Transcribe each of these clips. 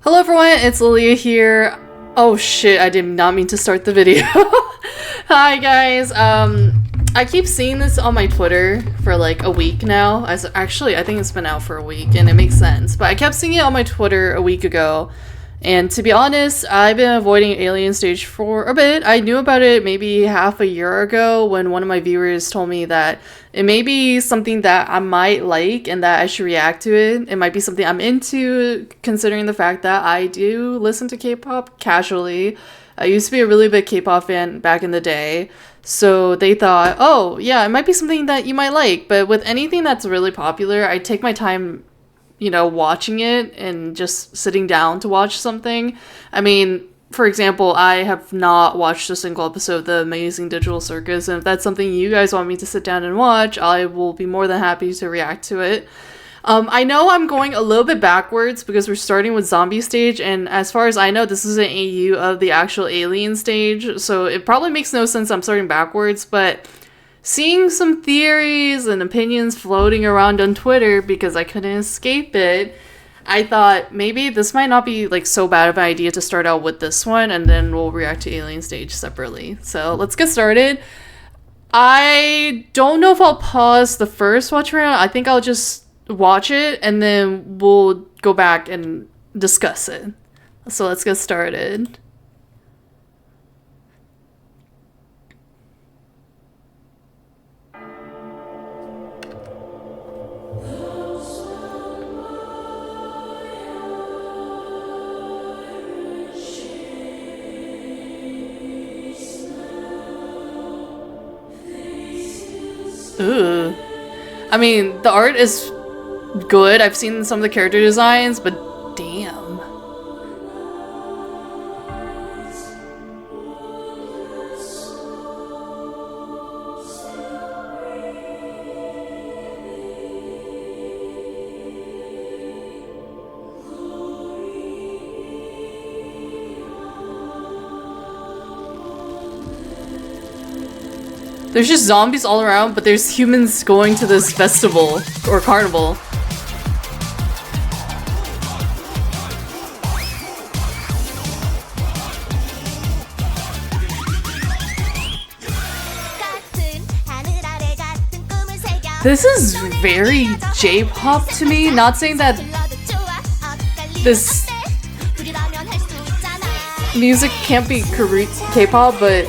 Hello everyone, it's Lelia here. Oh shit, I did not mean to start the video. Hi guys, I keep seeing this on my Twitter for like a week now. Actually, I think it's been out for a week and it makes sense. But I kept seeing it on my Twitter a week ago. And to be honest, I've been avoiding Alien Stage for a bit. I knew about it maybe half a year ago when one of my viewers told me that it may be something that I might like and that I should react to it. It might be something I'm into, considering the fact that I do listen to K-pop casually. I used to be a really big K-pop fan back in the day. So they thought, oh yeah, it might be something that you might like. But with anything that's really popular, I take my time, you know, watching it and just sitting down to watch something. I mean, for example, I have not watched a single episode of The Amazing Digital Circus, and if that's something you guys want me to sit down and watch, I will be more than happy to react to it. I know I'm going a little bit backwards because we're starting with Zombie Stage, and as far as I know, this is an AU of the actual Alien Stage, so it probably makes no sense I'm starting backwards, but seeing some theories and opinions floating around on Twitter because I couldn't escape it, I thought maybe this might not be like so bad of an idea to start out with this one and then we'll react to Alien Stage separately. So let's get started. I don't know if I'll pause the first watch around. I think I'll just watch it and then we'll go back and discuss it. So let's get started. Ooh. I mean, the art is good. I've seen some of the character designs, but damn. There's just zombies all around, but there's humans going to this festival or carnival. This is very J-pop to me. Not saying that this music can't be K-pop, but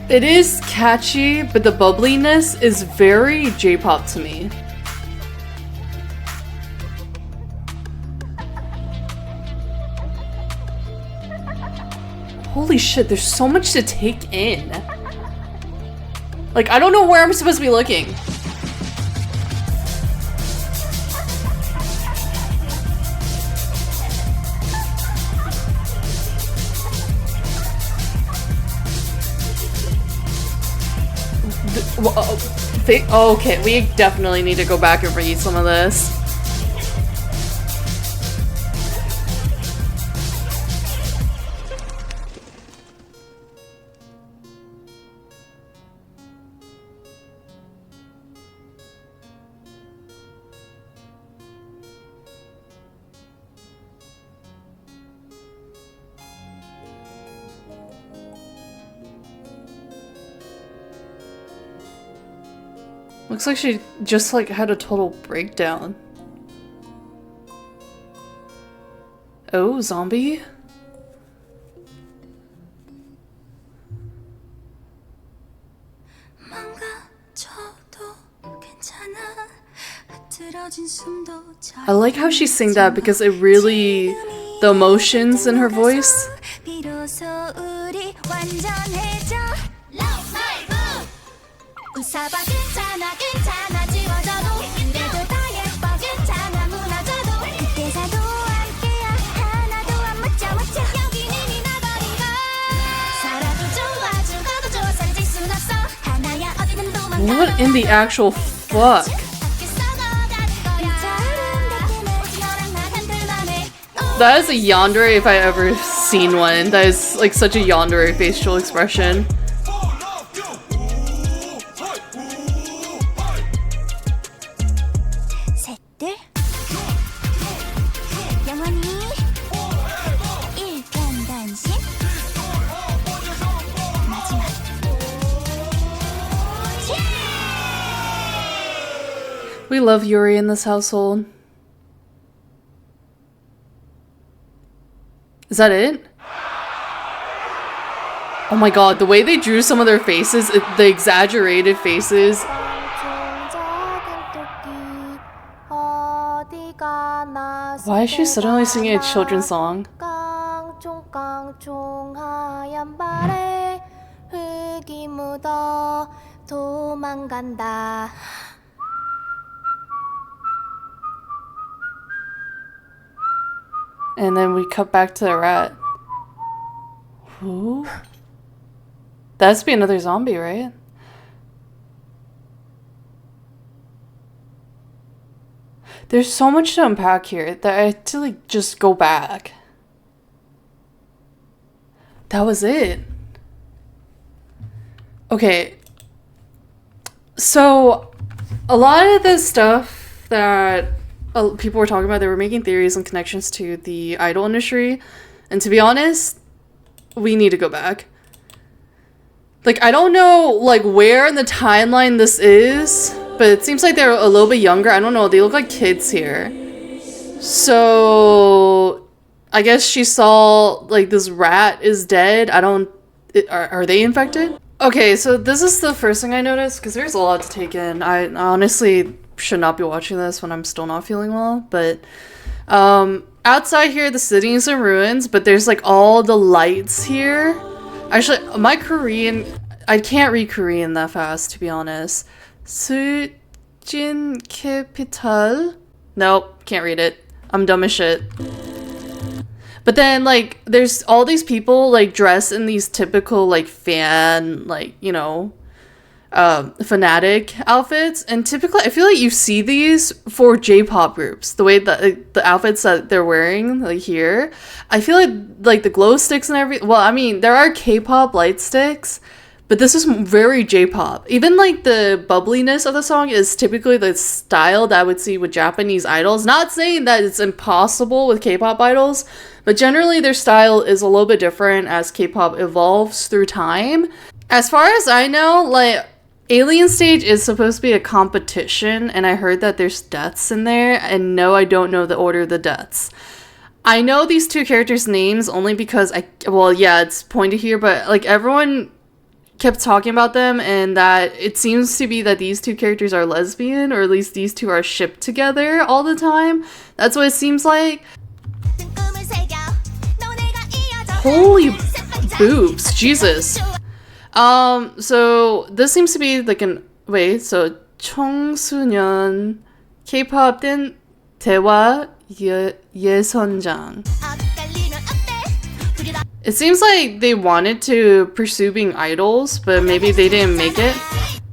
it is catchy, but the bubbliness is very J-pop to me. Holy shit, there's so much to take in. Like, I don't know where I'm supposed to be looking. Okay, we definitely need to go back and read some of this. Looks like she just like had a total breakdown. Oh, zombie? I like how she sang that because it really, the emotions in her voice. 웃어봐 괜찮아 괜찮아지 What in the actual fuck? That is a yandere if I ever seen one. That is like such a yandere facial expression. We love Yuri in this household. Is that it? Oh my god, the way they drew some of their faces, the exaggerated faces. Why is she suddenly singing a children's song? And then we cut back to the rat. Who? That has to be another zombie, right? There's so much to unpack here that I had to like just go back. That was it. Okay. So, a lot of the stuff that people were talking about, they were making theories and connections to the idol industry. And to be honest, we need to go back. Like, I don't know, like, where in the timeline this is, but it seems like they're a little bit younger. I don't know. They look like kids here. So, I guess she saw, like, this rat is dead. Are they infected? Okay, so this is the first thing I noticed, because there's a lot to take in. I honestly should not be watching this when I'm still not feeling well, but outside here the city is in ruins, but there's like all the lights here. Actually, my Korean, I can't read Korean that fast, to be honest. Sujin Capital. Nope, can't read it. I'm dumb as shit. But then like there's all these people like dressed in these typical like fan, like, you know, fanatic outfits, and typically I feel like you see these for J-pop groups, the way that the outfits that they're wearing like here. I feel like the glow sticks and everything. Well, I mean, there are K-pop light sticks, but this is very J-pop. Even like the bubbliness of the song is typically the style that I would see with Japanese idols. Not saying that it's impossible with K-pop idols, but generally their style is a little bit different as K-pop evolves through time. As far as I know, like, Alien Stage is supposed to be a competition, and I heard that there's deaths in there, and no, I don't know the order of the deaths. I know these two characters' names only because well, yeah, it's pointed here, but like everyone kept talking about them, and that it seems to be that these two characters are lesbian, or at least these two are shipped together all the time. That's what it seems like. Holy boobs, Jesus. So this seems to be like so 청소년 K-pop 된 대화 예선장. It seems like they wanted to pursue being idols, but maybe they didn't make it.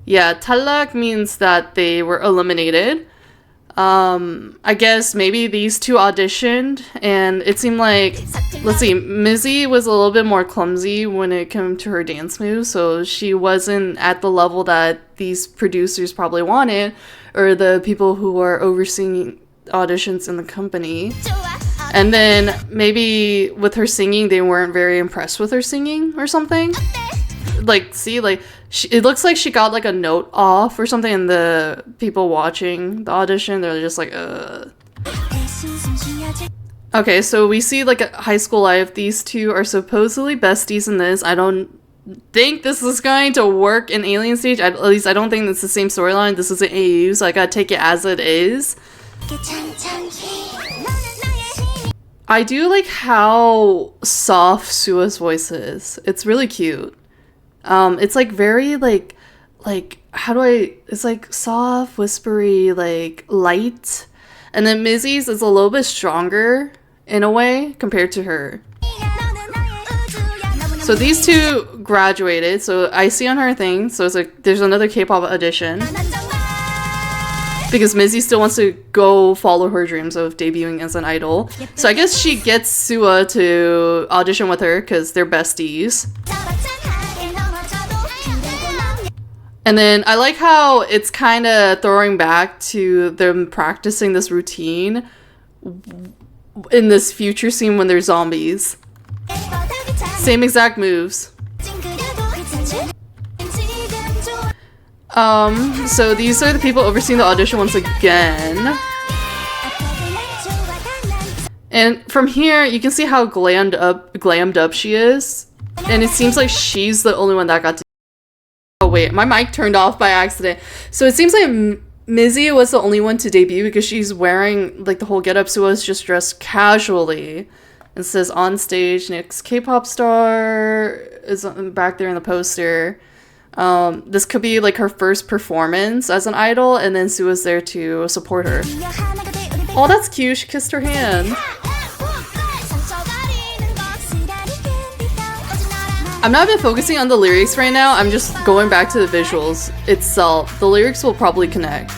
Yeah, 탈락 means that they were eliminated. I guess maybe these two auditioned, and it seemed like, let's see, Mizzy was a little bit more clumsy when it came to her dance moves, so she wasn't at the level that these producers probably wanted, or the people who were overseeing auditions in the company. And then maybe with her singing, they weren't very impressed with her singing or something. Like, see, like, it looks like she got like a note off or something, and the people watching the audition, they're just like, Okay, so we see like a high school life. These two are supposedly besties in this. I don't think this is going to work in Alien Stage. At least I don't think it's the same storyline. This is an AU, so I gotta take it as it is. I do like how soft Sua's voice is. It's really cute. It's like very like it's like soft, whispery, like light. And then Mizzy's is a little bit stronger in a way compared to her. So these two graduated, so I see on her thing, so it's like there's another K-pop audition. Because Mizzy still wants to go follow her dreams of debuting as an idol. So I guess she gets Sua to audition with her because they're besties. And then I like how it's kind of throwing back to them practicing this routine in this future scene when they're zombies. Same exact moves. So these are the people overseeing the audition once again. And from here, you can see how glammed up she is. And it seems like she's the only one that got to... Oh wait, my mic turned off by accident. So it seems like Mizzy was the only one to debut because she's wearing like the whole getup. So was just dressed casually. It says on stage, next K-pop star is back there in the poster. This could be like her first performance as an idol, and then Sua's there to support her. Oh, that's cute. She kissed her hand. I'm not even focusing on the lyrics right now. I'm just going back to the visuals itself. The lyrics will probably connect.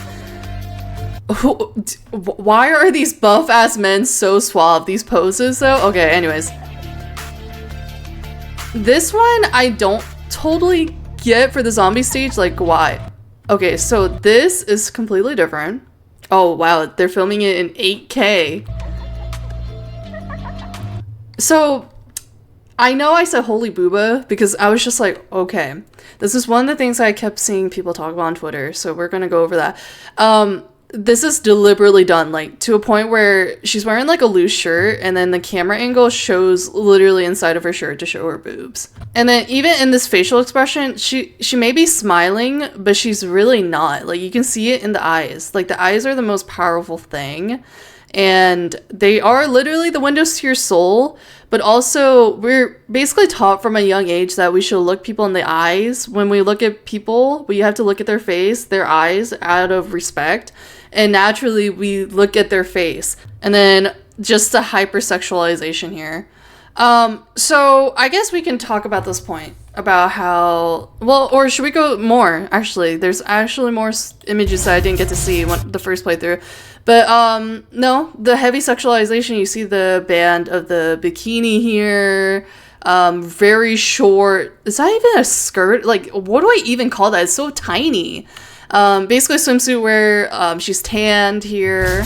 Why are these buff-ass men so suave? These poses, though? Okay, anyways. This one, I don't totally get for the zombie stage, like, why? Okay, so this is completely different. Oh, wow, they're filming it in 8K. So, I know I said holy booba because I was just like, okay. This is one of the things I kept seeing people talk about on Twitter, so we're gonna go over that. This is deliberately done, like, to a point where she's wearing, like, a loose shirt, and then the camera angle shows literally inside of her shirt to show her boobs. And then even in this facial expression, she may be smiling, but she's really not. Like, you can see it in the eyes. Like, the eyes are the most powerful thing, and they are literally the windows to your soul, but also we're basically taught from a young age that we should look people in the eyes. When we look at people, we have to look at their face, their eyes, out of respect. And naturally, we look at their face. And then just the hypersexualization here. So I guess we can talk about this point. About how... Well, or should we go more? Actually, there's actually more images that I didn't get to see the first playthrough. But, no. The heavy sexualization, you see the band of the bikini here. Very short. Is that even a skirt? Like, what do I even call that? It's so tiny. Basically swimsuit where she's tanned here.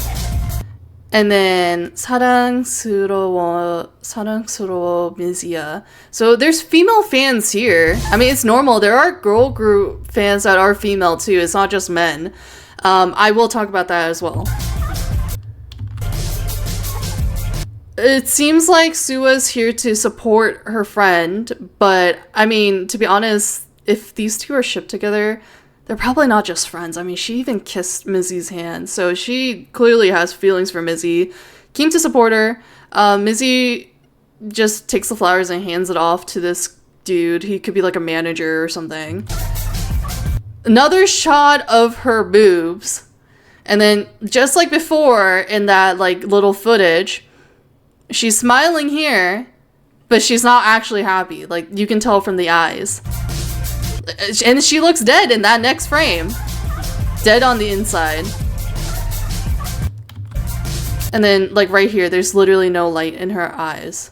And then 사랑스러워 미지야. So there's female fans here. I mean, it's normal. There are girl group fans that are female too. It's not just men. I will talk about that as well. It seems like Sua's here to support her friend, but I mean, to be honest, if these two are shipped together, they're probably not just friends. I mean, she even kissed Mizzy's hand, so she clearly has feelings for Mizzy. Came to support her. Mizzy just takes the flowers and hands it off to this dude. He could be like a manager or something. Another shot of her boobs. And then, just like before in that like little footage, she's smiling here, but she's not actually happy. Like, you can tell from the eyes. And she looks dead in that next frame. Dead on the inside. And then, like, right here, there's literally no light in her eyes.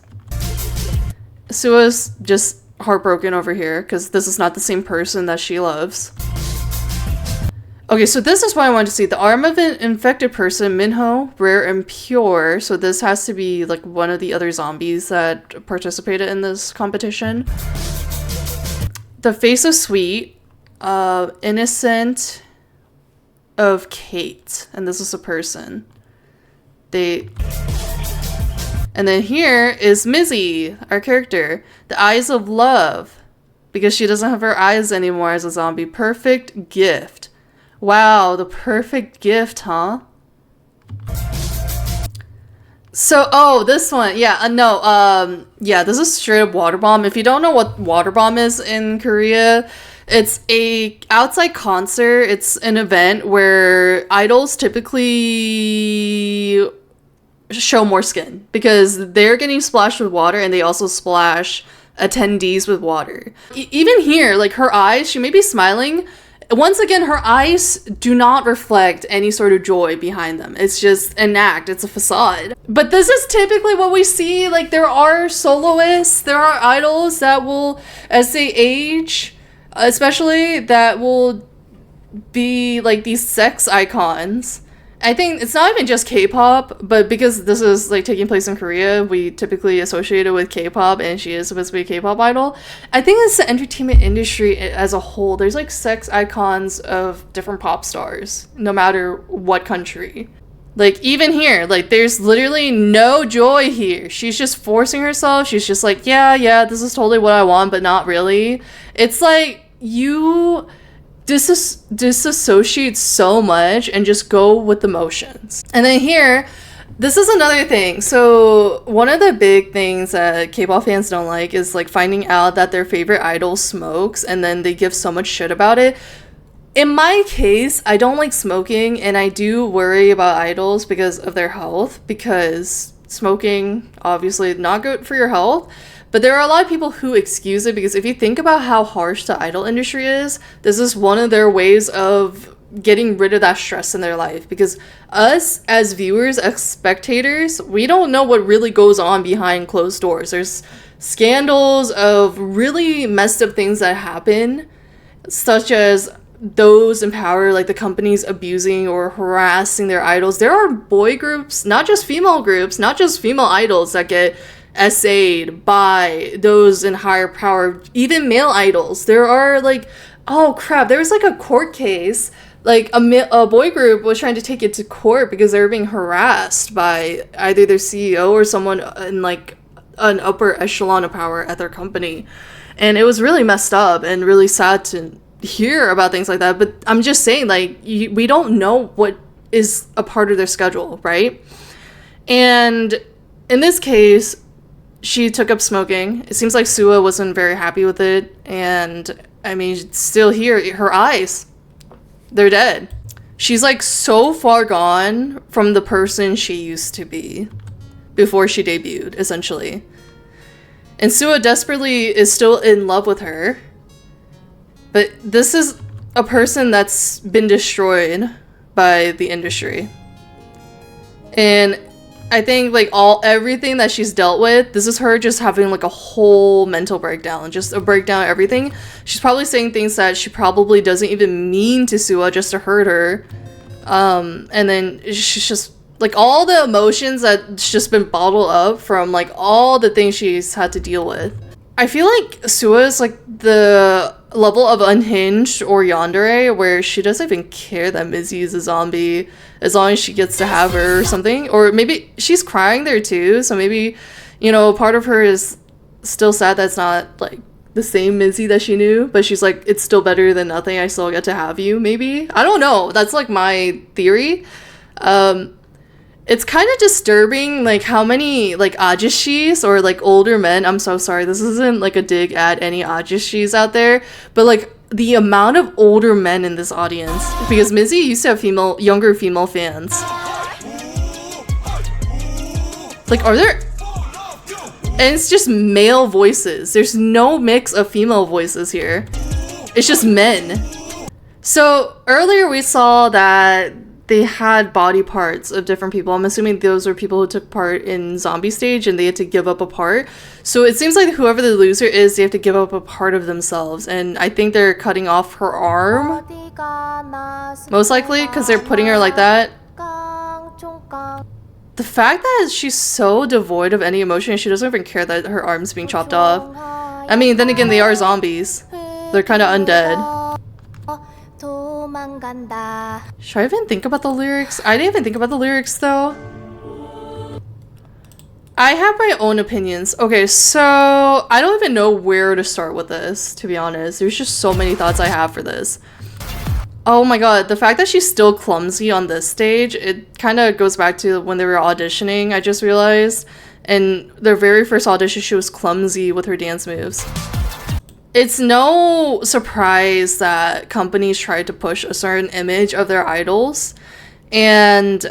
Sua's just heartbroken over here, because this is not the same person that she loves. Okay, so this is what I wanted to see. The arm of an infected person, Minho, rare and pure. So this has to be, like, one of the other zombies that participated in this competition. The face of Sweet, innocent of Kate, and this is a person. And then here is Mizzy, our character. The eyes of love, because she doesn't have her eyes anymore as a zombie. Perfect gift. Wow, the perfect gift, huh? So, oh, this one, yeah, no, yeah, this is straight up water bomb. If you don't know what water bomb is in Korea, it's a outside concert. It's an event where idols typically show more skin because they're getting splashed with water, and they also splash attendees with water. Even here, like her eyes, she may be smiling. Once again, her eyes do not reflect any sort of joy behind them. It's just an act, it's a facade. But this is typically what we see. Like, there are soloists, there are idols that will, as they age, especially, that will be like these sex icons. I think it's not even just K-pop, but because this is like taking place in Korea, we typically associate it with K-pop, and she is supposed to be a K-pop idol. I think it's the entertainment industry as a whole. There's like sex icons of different pop stars, no matter what country. Like, even here, like, there's literally no joy here. She's just forcing herself. She's just like, yeah, this is totally what I want, but not really. It's like, you disassociate so much and just go with the motions. And then here, this is another thing. So one of the big things that K-pop fans don't like is like finding out that their favorite idol smokes, and then they give so much shit about it. In my case, I don't like smoking, and I do worry about idols because of their health, because smoking, obviously not good for your health. But there are a lot of people who excuse it, because if you think about how harsh the idol industry is, this is one of their ways of getting rid of that stress in their life. Because us as viewers, as spectators, we don't know what really goes on behind closed doors. There's scandals of really messed up things that happen, such as those in power, like the companies abusing or harassing their idols. There are boy groups, not just female groups, not just female idols that get essayed by those in higher power, even male idols. There are like, oh crap, there was like a court case, like a boy group was trying to take it to court because they were being harassed by either their CEO or someone in like an upper echelon of power at their company. And it was really messed up and really sad to hear about things like that. But I'm just saying, like, we don't know what is a part of their schedule, right? And in this case, she took up smoking. It seems like Suwa wasn't very happy with it. And I mean, still here, her eyes, they're dead. She's like so far gone from the person she used to be before she debuted, essentially. And Suwa desperately is still in love with her. But this is a person that's been destroyed by the industry. And I think like everything that she's dealt with, this is her just having like a whole mental breakdown, just a breakdown of everything. She's probably saying things that she probably doesn't even mean to Suwa, just to hurt her. And then she's just like all the emotions that's just been bottled up from like all the things she's had to deal with. I feel like Suwa is like the level of unhinged or yandere where she doesn't even care that Mizzy is a zombie as long as she gets to have her or something. Or maybe she's crying there too, so maybe, you know, part of her is still sad that's not like the same Mizzy that she knew, but she's like, it's still better than nothing, I still get to have you, maybe. I don't know, that's like my theory. It's kind of disturbing, like, how many, like, ajishis, or, like, older men, I'm so sorry, this isn't, like, a dig at any ajishis out there, but, like, the amount of older men in this audience, because Mizzy used to have younger female fans. Like, are there... And it's just male voices. There's no mix of female voices here. It's just men. So, earlier we saw that they had body parts of different people. I'm assuming those are people who took part in zombie stage and they had to give up a part. So it seems like whoever the loser is, they have to give up a part of themselves. And I think they're cutting off her arm. Most likely, because they're putting her like that. The fact that she's so devoid of any emotion, she doesn't even care that her arm's being chopped off. I mean, then again, they are zombies. They're kind of undead. Should I even think about the lyrics? I didn't even think about the lyrics though. I have my own opinions. Okay, so I don't even know where to start with this, to be honest. There's just so many thoughts I have for this. Oh my god, the fact that she's still clumsy on this stage, it kind of goes back to when they were auditioning, I just realized. And their very first audition, she was clumsy with her dance moves. It's no surprise that companies try to push a certain image of their idols. And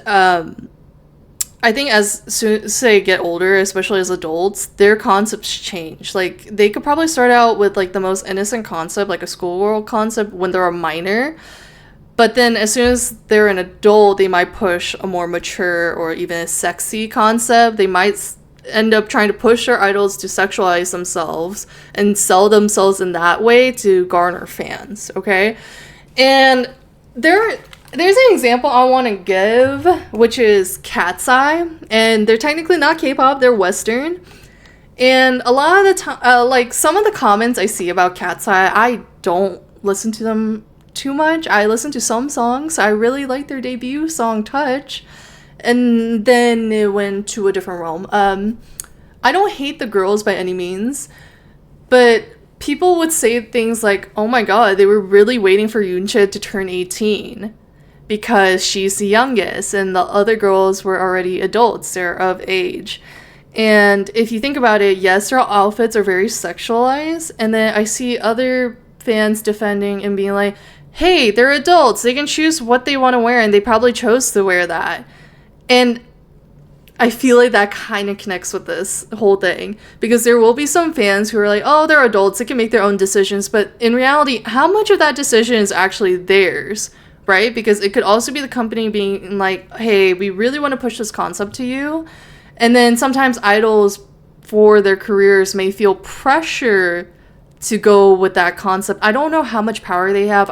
I think as soon as they get older, especially as adults, their concepts change. Like, they could probably start out with like the most innocent concept, like a schoolgirl concept when they're a minor. But then as soon as they're an adult, they might push a more mature or even a sexy concept. They might end up trying to push their idols to sexualize themselves and sell themselves in that way to garner fans, okay? And there's an example I want to give, which is Cat's Eye. And they're technically not K-pop, they're Western. And a lot of the time, like some of the comments I see about Cat's Eye, I don't listen to them too much. I listen to some songs. I really like their debut song Touch, and then it went to a different realm. I don't hate the girls by any means, but people would say things like, oh my god, they were really waiting for Yooncha to turn 18 because she's the youngest and the other girls were already adults, they're of age. And if you think about it, yes, their outfits are very sexualized, and then I see other fans defending and being like, hey, they're adults, they can choose what they want to wear, and they probably chose to wear that. And I feel like that kind of connects with this whole thing, because there will be some fans who are like, oh, they're adults, they can make their own decisions, but in reality, how much of that decision is actually theirs, right? Because it could also be the company being like, hey, we really want to push this concept to you. And then sometimes idols for their careers may feel pressure to go with that concept. I don't know how much power they have.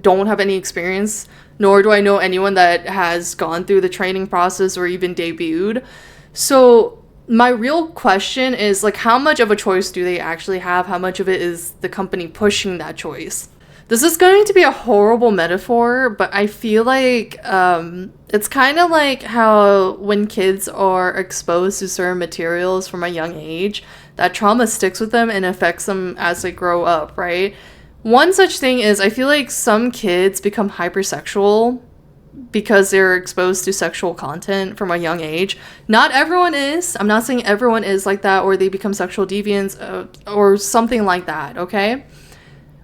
Don't have any experience, nor do I know anyone that has gone through the training process or even debuted. So my real question is, like, how much of a choice do they actually have? How much of it is the company pushing that choice? This is going to be a horrible metaphor, but I feel like it's kind of like how when kids are exposed to certain materials from a young age, that trauma sticks with them and affects them as they grow up, right? One such thing is, I feel like some kids become hypersexual because they're exposed to sexual content from a young age. Not everyone is. I'm not saying everyone is like that, or they become sexual deviants or something like that, okay?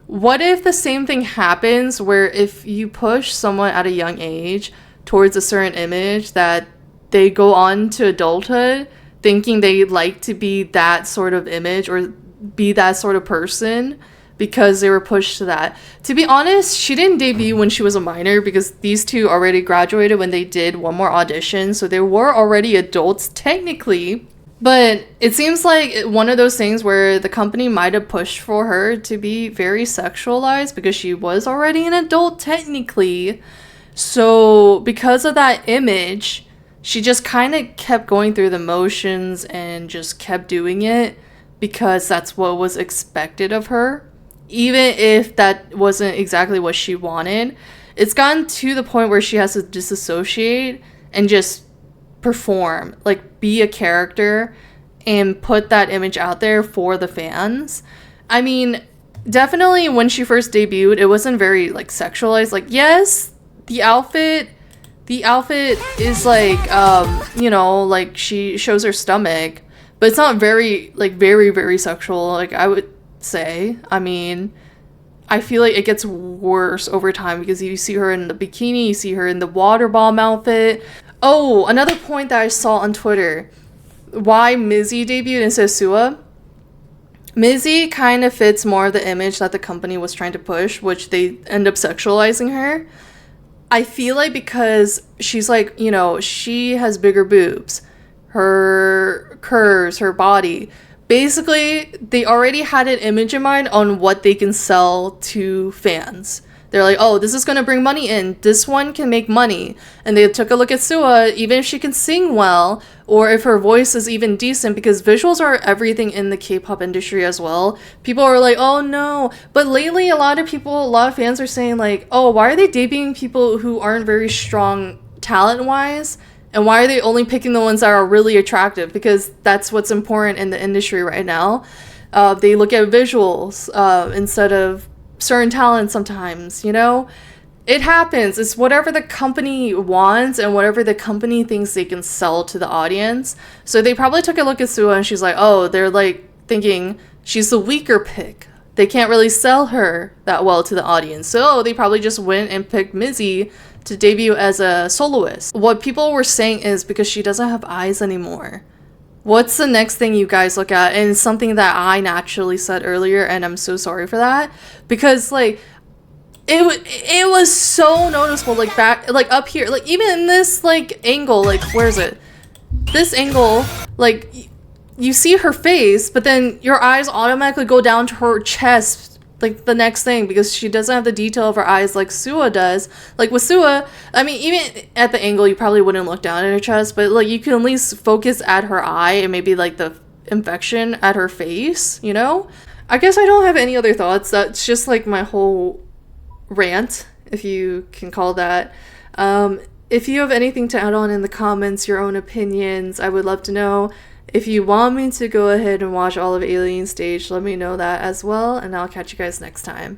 What if the same thing happens where if you push someone at a young age towards a certain image, that they go on to adulthood thinking they'd like to be that sort of image or be that sort of person because they were pushed to that? To be honest, she didn't debut when she was a minor, because these two already graduated when they did one more audition, so they were already adults technically. But it seems like one of those things where the company might have pushed for her to be very sexualized because she was already an adult technically. So because of that image, she just kind of kept going through the motions and just kept doing it because that's what was expected of her, even if that wasn't exactly what she wanted. It's gotten to the point where she has to disassociate and just perform, like be a character and put that image out there for the fans. I mean, definitely when she first debuted, it wasn't very like sexualized. Like, yes, the outfit is like you know, like she shows her stomach, but it's not very like very sexual, like I would say. I mean, I feel like it gets worse over time because you see her in the bikini, you see her in the water bomb outfit. Oh, another point that I saw on Twitter, why Mizzy debuted instead of Sua. Mizzy kind of fits more of the image that the company was trying to push, which they end up sexualizing her. I feel like because she's like, you know, she has bigger boobs, her curves, her body. Basically, they already had an image in mind on what they can sell to fans. They're like, oh, this is going to bring money in. This one can make money. And they took a look at Sua, even if she can sing well, or if her voice is even decent, because visuals are everything in the K-pop industry as well. People are like, oh no. But lately, a lot of fans are saying like, oh, why are they debuting people who aren't very strong talent-wise? And why are they only picking the ones that are really attractive? Because that's what's important in the industry right now. They look at visuals instead of certain talent sometimes, you know? It happens. It's whatever the company wants and whatever the company thinks they can sell to the audience. So they probably took a look at Sua and she's like, oh, they're like thinking she's the weaker pick. They can't really sell her that well to the audience. So they probably just went and picked Mizzy to debut as a soloist. What people were saying is because she doesn't have eyes anymore. What's the next thing you guys look at? And it's something that I naturally said earlier, and I'm so sorry for that. Because, like, it was so noticeable, like, back, like, up here. Like, even in this, like, angle, like, where is it? This angle, like, you see her face, but then your eyes automatically go down to her chest, like, the next thing, because she doesn't have the detail of her eyes like Sua does. Like, with Sua, I mean, even at the angle, you probably wouldn't look down at her chest, but, like, you can at least focus at her eye and maybe, like, the infection at her face, you know? I guess I don't have any other thoughts. That's just, like, my whole rant, if you can call that. If you have anything to add on in the comments, your own opinions, I would love to know. If you want me to go ahead and watch all of Alien Stage, let me know that as well, and I'll catch you guys next time.